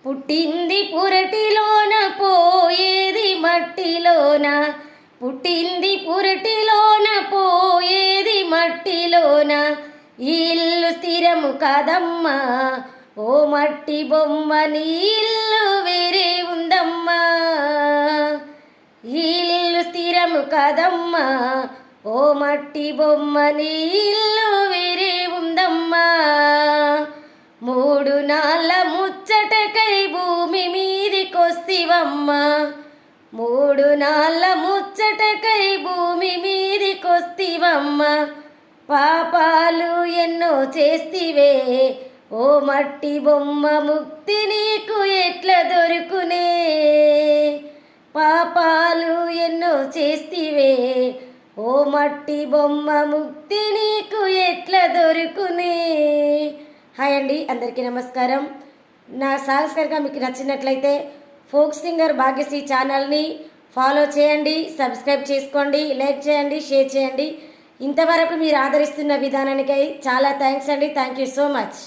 పుట్టింది పురటిలోన పోయేది మట్టిలోన, పుట్టింది పురటిలోన పోయేది మట్టిలోన, ఈ ఇల్లు స్థిరము కదమ్మా ఓ మట్టి బొమ్మ, నీ ఇల్లు వేరే ఉందమ్మా. ఈ ఇల్లు స్థిరము కదమ్మా ఓ మట్టి బొమ్మ, నీ ఇల్లు వేరే ఉందమ్మా. మూడు నాళ్ళ ముచ్చటకై భూమి మీదికొస్తివమ్మా, మూడు నాళ్ళ ముచ్చటకై భూమి మీదికొస్తివమ్మా. పాపాలు ఎన్నో చేస్తివే ఓ మట్టి బొమ్మ, ముక్తి నీకు ఎట్లా దొరుకునే. పాపాలు ఎన్నో చేస్తివే ఓ మట్టి బొమ్మ, ముక్తి నీకు ఎట్లా దొరుకునే. హాయ్ అండి, అందరికీ నమస్కారం. నా సాంగ్స్ కనుక మీకు నచ్చినట్లయితే ఫోక్ సింగర్ భాగ్యశ్రీ ఛానల్ని ఫాలో చేయండి, సబ్స్క్రైబ్ చేసుకోండి, లైక్ చేయండి, షేర్ చేయండి. ఇంతవరకు మీరు ఆదరిస్తున్న విధానానికై చాలా థ్యాంక్స్ అండి. Thank you so much.